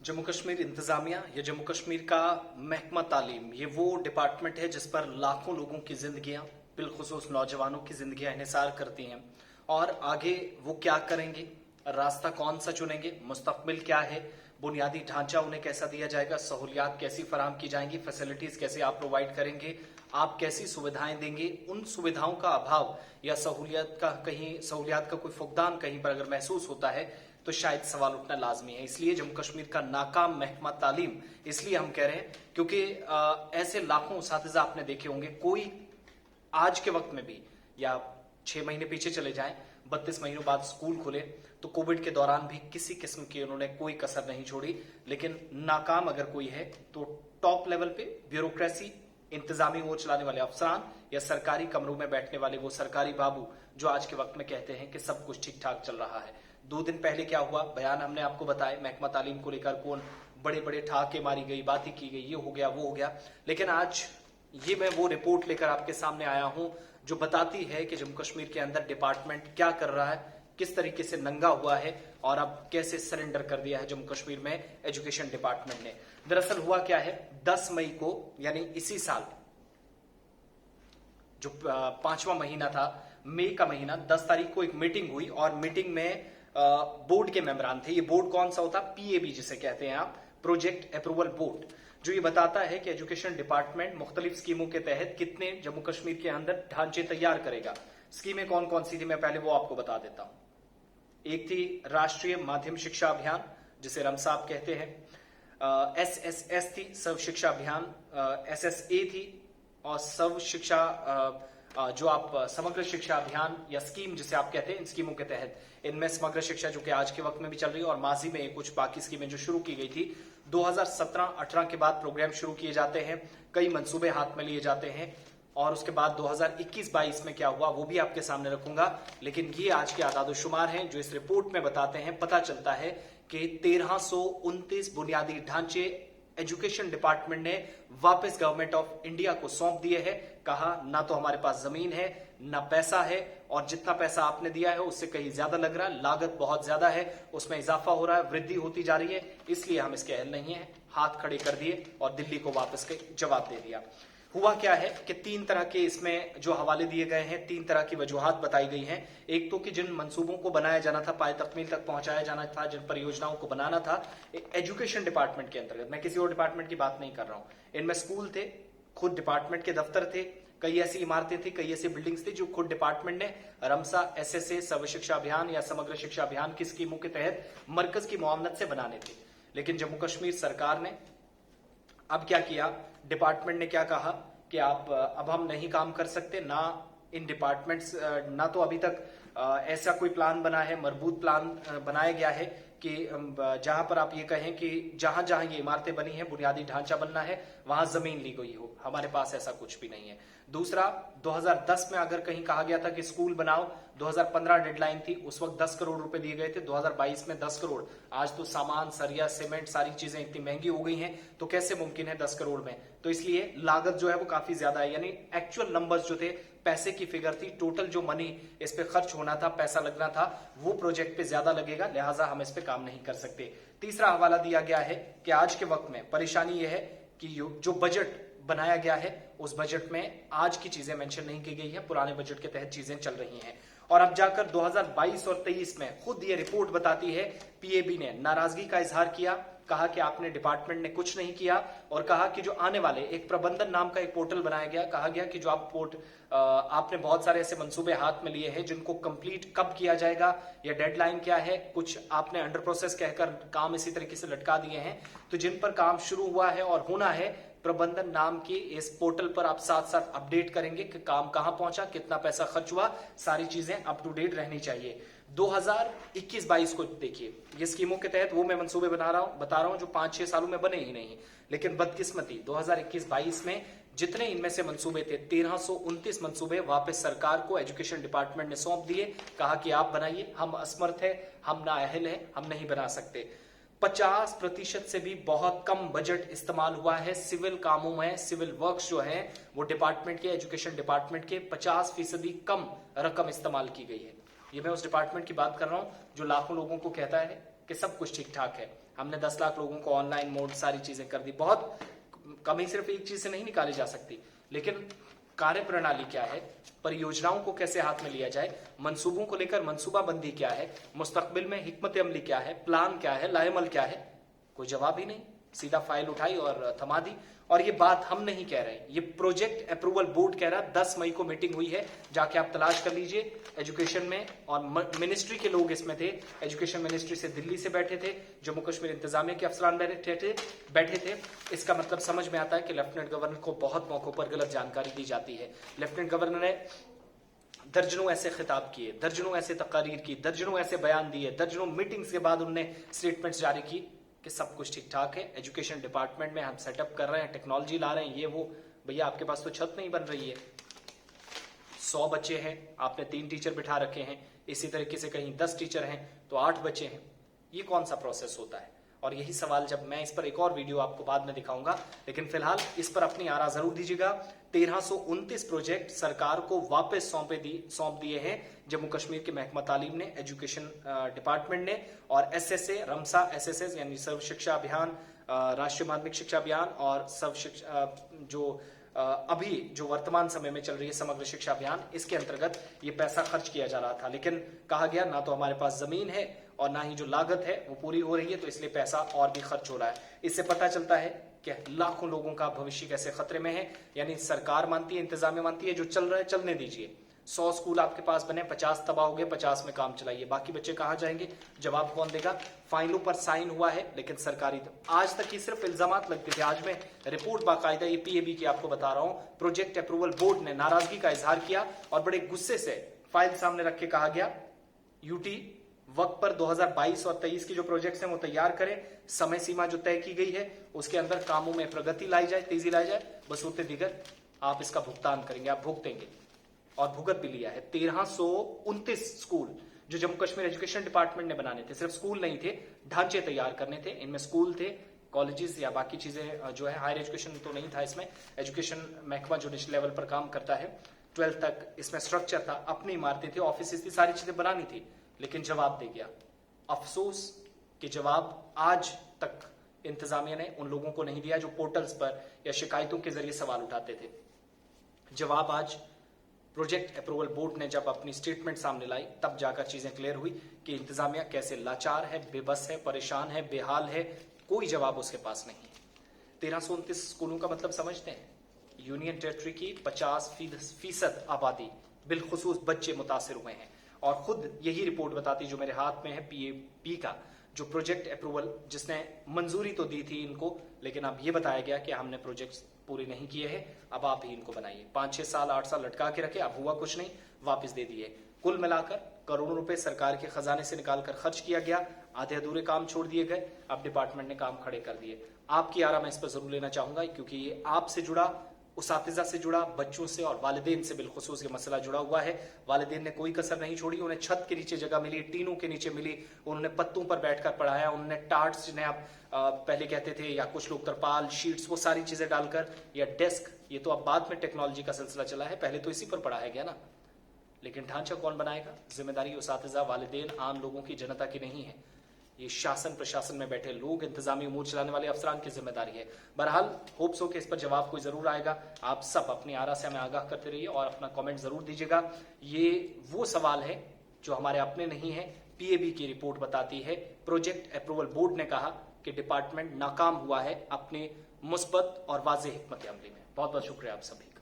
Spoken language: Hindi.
जम्मू कश्मीर इंतजामिया या जम्मू कश्मीर का महकमा तालीम ये वो डिपार्टमेंट है जिस पर लाखों लोगों की जिंदगियां बिलखुसूस नौजवानों की जिंदगियां इन्हिसार करती हैं। और आगे वो क्या करेंगे, रास्ता कौन सा चुनेंगे, मुस्तकबिल क्या है, बुनियादी ढांचा उन्हें कैसा दिया जाएगा, सहूलियात कैसी फराम की जाएंगी, फैसिलिटीज कैसे आप प्रोवाइड करेंगे, आप कैसी सुविधाएं देंगे। उन सुविधाओं का अभाव या सहूलियात का कोई फुकदान कहीं पर अगर महसूस होता है तो शायद सवाल उठना लाजमी है। इसलिए जम्मू कश्मीर का नाकाम महकमा तालीम इसलिए हम कह रहे हैं क्योंकि ऐसे लाखों उस्तादिज़ आपने देखे होंगे, कोई आज के वक्त में भी या 6 महीने पीछे चले जाएं, 32 महीनों बाद स्कूल खुले तो कोविड के दौरान भी किसी किस्म की उन्होंने कोई कसर नहीं छोड़ी। लेकिन नाकाम अगर कोई है तो टॉप लेवल पे ब्यूरोक्रेसी, इंतजामी वो चलाने वाले अफसरान या सरकारी कमरों में बैठने वाले वो सरकारी बाबू जो आज के वक्त में कहते हैं कि सब कुछ ठीक ठाक चल रहा है। 2 दिन पहले क्या हुआ, बयान हमने आपको बताया, महकमा तालीम को लेकर कौन बड़े बड़े ठहाके मारी गई, बातें की गई, ये हो गया वो हो गया। लेकिन आज ये मैं वो रिपोर्ट लेकर आपके सामने आया हूं जो बताती है कि जम्मू कश्मीर के अंदर डिपार्टमेंट क्या कर रहा है, किस तरीके से नंगा हुआ है और अब कैसे सरेंडर कर दिया है जम्मू कश्मीर में एजुकेशन डिपार्टमेंट ने। दरअसल हुआ क्या है, 10 मई को यानी इसी साल जो 5वां महीना था, मई का महीना, 10 तारीख को एक मीटिंग हुई और मीटिंग में बोर्ड के मेंबरान थे। ये बोर्ड कौन सा होता, पीएबी जिसे कहते हैं आप, प्रोजेक्ट अप्रूवल बोर्ड, जो ये बताता है कि एजुकेशन डिपार्टमेंट मुख्तलिफ स्कीमों के तहत कितने जम्मू कश्मीर के अंदर ढांचे तैयार करेगा। स्कीमें कौन कौन सी थी मैं पहले वो आपको बता देता हूं। एक थी राष्ट्रीय माध्यम शिक्षा अभियान जिसे रमसाप कहते हैं, एसएसएस थी सर्व शिक्षा अभियान, एसएसए थी, और सर्व शिक्षा जो आप समग्र शिक्षा अभियान या स्कीम जिसे आप कहते हैं, इन स्कीमों के तहत इनमें समग्र शिक्षा जो कि आज के वक्त में भी चल रही है और माजी में कुछ बाकी स्कीमें जो शुरू की गई थी 2017-18 के बाद प्रोग्राम शुरू किए जाते हैं, कई मंसूबे हाथ में लिए जाते हैं और उसके बाद 2021-22 में क्या हुआ वो भी आपके सामने रखूंगा। लेकिन ये आज के आदादोशुमार हैं जो इस रिपोर्ट में बताते हैं। पता चलता है कि 1329 बुनियादी ढांचे एजुकेशन डिपार्टमेंट ने वापस गवर्नमेंट ऑफ इंडिया को सौंप दिए हैं। कहा ना तो हमारे पास जमीन है ना पैसा है, और जितना पैसा आपने दिया है उससे कहीं ज्यादा लग रहा है, लागत बहुत ज्यादा है, उसमें इजाफा हो रहा है, वृद्धि होती जा रही है, इसलिए हम इसके अहल नहीं है। हाथ खड़े कर दिए और दिल्ली को वापस के जवाब दे दिया। हुआ क्या है कि 3 तरह के इसमें जो हवाले दिए गए हैं, 3 तरह की वजूहात बताई गई हैं। एक तो कि जिन मंसूबों को बनाया जाना था, पाए तकमील तक पहुंचाया जाना था, जिन परियोजनाओं को बनाना था एजुकेशन डिपार्टमेंट के अंतर्गत, मैं किसी और डिपार्टमेंट की बात नहीं कर रहा हूं, इनमें स्कूल थे, खुद डिपार्टमेंट के दफ्तर थे, कई ऐसी इमारतें थी, कई ऐसी बिल्डिंग्स थी जो खुद डिपार्टमेंट ने रमसा, एसएसए, सर्व शिक्षा अभियान या समग्र शिक्षा अभियान की स्कीमों के तहत मरकज की मुआवनत से बनाने थे। लेकिन जम्मू कश्मीर सरकार ने अब क्या किया, डिपार्टमेंट ने क्या कहा कि आप अब हम नहीं काम कर सकते, ना इन डिपार्टमेंट्स, ना तो अभी तक ऐसा कोई प्लान बना है, मजबूत प्लान बनाया गया है कि जहां पर आप ये कहें कि जहां जहां ये इमारतें बनी हैं, बुनियादी ढांचा बनना है, वहां जमीन ली गई हो। हमारे पास ऐसा कुछ भी नहीं है। दूसरा, 2010 में अगर कहीं कहा गया था कि स्कूल बनाओ, 2015 डेडलाइन थी, उस वक्त 10 करोड़ रुपए दिए गए थे, 2022 में 10 करोड़। आज तो सामान, सरिया, सीमेंट, सारी चीजें इतनी महंगी हो गई हैं, तो कैसे मुमकिन है 10 करोड़ में। तो इसलिए लागत जो है वो काफी ज्यादा है, यानी एक्चुअल नंबर्स जो थे, पैसे की फिगर थी, टोटल जो मनी इस पे खर्च होना था, पैसा लगना था, वो प्रोजेक्ट पे ज्यादा लगेगा, लिहाजा हम इस पे काम नहीं कर सकते। तीसरा हवाला दिया गया है कि आज के वक्त में परेशानी यह है कि जो बजट बनाया गया है उस बजट में आज की चीजें मेंशन नहीं की गई है, पुराने बजट के तहत चीजें चल रही हैं। और अब जाकर 2022 और 23 में खुद ये रिपोर्ट बताती है, पीएबी ने नाराजगी का इजहार किया, कहा कि आपने डिपार्टमेंट ने कुछ नहीं किया, और कहा कि जो आने वाले एक प्रबंधन नाम का एक पोर्टल बनाया गया, कहा गया कि जो आपने बहुत सारे ऐसे मंसूबे हाथ में लिए हैं जिनको कंप्लीट कब किया जाएगा या डेडलाइन क्या है, कुछ आपने अंडर प्रोसेस कहकर काम इसी तरीके से लटका दिए हैं। तो जिन पर काम शुरू हुआ है और होना है, प्रबंधन नाम की इस पोर्टल पर आप साथ साथ अपडेट करेंगे कि काम कहां पहुंचा, कितना पैसा खर्च हुआ, सारी चीजें अप टू डेट रहनी चाहिए। 2021-22 को देखिए, ये स्कीमों के तहत वो मैं मंसूबे बता रहा हूं जो 5-6 सालों में बने ही नहीं। लेकिन बदकिस्मती 2021-22 में जितने इनमें से मंसूबे थे, 1329 मंसूबे वापस सरकार को एजुकेशन डिपार्टमेंट ने सौंप दिए। कहा कि आप बनाइए, हम असमर्थ है, हम नाअहल है, हम नहीं बना सकते। 50% से भी बहुत कम बजट इस्तेमाल हुआ है सिविल कामों में। सिविल वर्क्स जो है वो डिपार्टमेंट के, एजुकेशन डिपार्टमेंट के 50% कम रकम इस्तेमाल की गई है। ये मैं उस डिपार्टमेंट की बात कर रहा हूं जो लाखों लोगों को कहता है कि सब कुछ ठीक ठाक है, हमने 10 लाख लोगों को ऑनलाइन मोड सारी चीजें कर दी। बहुत कमी सिर्फ एक चीज से नहीं निकाली जा सकती, लेकिन कार्य प्रणाली क्या है, परियोजनाओं को कैसे हाथ में लिया जाए, मंसूबों को लेकर मंसूबाबंदी क्या है, मुस्तकबिल में हिकमत अमली क्या है, प्लान क्या है, लाएमल क्या है, कोई जवाब ही नहीं। सीधा फाइल उठाई और थमा दी। और ये बात हम नहीं कह रहे, ये प्रोजेक्ट अप्रूवल बोर्ड कह रहा है। 10 मई को मीटिंग हुई है, जाके आप तलाश कर लीजिए एजुकेशन में, और मिनिस्ट्री के लोग इसमें थे। एजुकेशन मिनिस्ट्री से दिल्ली से बैठे थे, जम्मू कश्मीर इंतजामिया के अफसरान बैठे थे। इसका मतलब समझ में आता है कि लेफ्टिनेंट गवर्नर को बहुत मौकों पर गलत जानकारी दी जाती है। लेफ्टिनेंट गवर्नर ने दर्जनों ऐसे खिताब किए, दर्जनों ऐसे तकारीर की, दर्जनों ऐसे बयान दिए, दर्जनों मीटिंग्स के बाद उन्होंने स्टेटमेंट्स जारी की कि सब कुछ ठीक ठाक है, एजुकेशन डिपार्टमेंट में हम सेटअप कर रहे हैं, टेक्नोलॉजी ला रहे हैं, ये वो। भैया आपके पास तो छत नहीं बन रही है, 100 बच्चे हैं, आपने 3 टीचर बिठा रखे हैं, इसी तरीके से कहीं 10 टीचर हैं तो 8 बच्चे हैं। ये कौन सा प्रोसेस होता है? और यही सवाल जब मैं इस पर एक और वीडियो आपको बाद में दिखाऊंगा, लेकिन फिलहाल इस पर अपनी आरा जरूर दीजिएगा। 1329 प्रोजेक्ट सरकार को वापस सौंप दिए हैं जम्मू कश्मीर के महकमा तालीम ने, एजुकेशन डिपार्टमेंट ने, और एसएसए रमसा एसएसएस यानी सर्व शिक्षा अभियान, राष्ट्रीय माध्यमिक शिक्षा अभियान, और सर्व शिक्षा जो अभी जो वर्तमान समय में चल रही है समग्र शिक्षा अभियान, इसके अंतर्गत ये पैसा खर्च किया जा रहा था। लेकिन कहा गया ना तो हमारे पास जमीन है और ना ही जो लागत है वो पूरी हो रही है, तो इसलिए पैसा और भी खर्च हो रहा है। इससे पता चलता है कि लाखों लोगों का भविष्य कैसे खतरे में है। यानी सरकार मानती है, इंतजामिया मानती है, जो चल रहा है चलने दीजिए। 100 स्कूल आपके पास बने, 50 तबाह हो गए, 50 में काम चलाइए, बाकी बच्चे कहां जाएंगे? जवाब कौन देगा? फाइलों पर साइन हुआ है, लेकिन सरकारी आज तक ही सिर्फ इल्जामात लगते थे। आज मैं रिपोर्ट बाकायदा ये पीएबी की आपको बता रहा हूं। प्रोजेक्ट अप्रूवल बोर्ड ने नाराजगी का इजहार किया और बड़े गुस्से से फाइल सामने रख के कहा गया, यूटी वक्त पर 2022 और 23 के जो प्रोजेक्ट्स हैं वो तैयार करें, समय सीमा जो तय की गई है उसके अंदर कामों में प्रगति लाई जाए, तेजी लाई जाए, बस उतने दिगर आप इसका भुगतान करेंगे, आप भुगतेंगे। और भुगत भी लिया है। 1329 स्कूल जो जम्मू कश्मीर एजुकेशन डिपार्टमेंट ने बनाने थे, सिर्फ स्कूल नहीं थे, ढांचे तैयार करने थे। इनमें स्कूल थे, कॉलेजेस या बाकी चीजें जो है, हायर एजुकेशन तो नहीं था इसमें। एजुकेशन महकमा जो नेशनल लेवल पर काम करता है 12th तक, इसमें स्ट्रक्चर था, अपनी इमारतें थी, ऑफिस थी, सारी चीजें बनानी थी, लेकिन जवाब दे गया। अफसोस कि जवाब आज तक इंतजामिया ने उन लोगों को नहीं दिया जो पोर्टल्स पर या शिकायतों के जरिए सवाल उठाते थे। जवाब आज प्रोजेक्ट अप्रूवल बोर्ड ने जब अपनी स्टेटमेंट सामने लाई, तब जाकर चीजें क्लियर हुई कि इंतजामिया कैसे लाचार है, बेबस है, परेशान है, बेहाल है, कोई जवाब उसके पास नहीं है। 1329 स्कूलों का मतलब समझते हैं? यूनियन टेरिटरी की 50% आबादी बिलखुसूस बच्चे मुतासिर हुए हैं। और खुद यही रिपोर्ट बताती जो मेरे हाथ में है, पीएबी का जो प्रोजेक्ट अप्रूवल, जिसने मंजूरी तो दी थी इनको, लेकिन अब ये बताया गया कि हमने प्रोजेक्ट्स पूरे नहीं किए हैं, अब आप ही इनको बनाइए। 5-6 साल 8 साल लटका के रखे, अब हुआ कुछ नहीं, वापस दे दिए। कुल मिलाकर करोड़ों रुपए सरकार के खजाने से निकालकर खर्च किया गया, आधे अधूरे काम छोड़ दिए गए, अब डिपार्टमेंट ने काम खड़े कर दिए। आपकी आरा मैं इस पर जरूर लेना चाहूंगा, क्योंकि ये आपसे जुड़ा, उसातिजा से जुड़ा, बच्चों से और वालिदैन से बिलखुसूस ये मसला जुड़ा हुआ है। वालिदैन ने कोई कसर नहीं छोड़ी, उन्हें छत के नीचे जगह मिली, टीनों के नीचे मिली, उन्होंने पत्तों पर बैठकर पढ़ाया, उन्होंने टार्ट्स जिन्हें आप पहले कहते थे, या कुछ लोग तरपाल, शीट्स, वो सारी चीजें डालकर, या डेस्क, ये तो अब बाद में टेक्नोलॉजी का सिलसिला चला है, पहले तो इसी पर पढ़ाया गया ना। लेकिन ढांचा कौन बनाएगा? जिम्मेदारी उसातिजा, वालिदैन, आम लोगों की, जनता की नहीं है। ये शासन प्रशासन में बैठे लोग, इंतजामी उमूर चलाने वाले अफसरान की जिम्मेदारी है। बहरहाल होप्स हो कि इस पर जवाब कोई जरूर आएगा। आप सब अपनी आरा से हमें आगाह करते रहिए और अपना कमेंट जरूर दीजिएगा। ये वो सवाल है जो हमारे अपने नहीं है, पीएबी की रिपोर्ट बताती है। प्रोजेक्ट अप्रूवल बोर्ड ने कहा कि डिपार्टमेंट नाकाम हुआ है अपने मुस्बत और वाज़ेह हिकमत अमली में। बहुत बहुत शुक्रिया आप सभी का।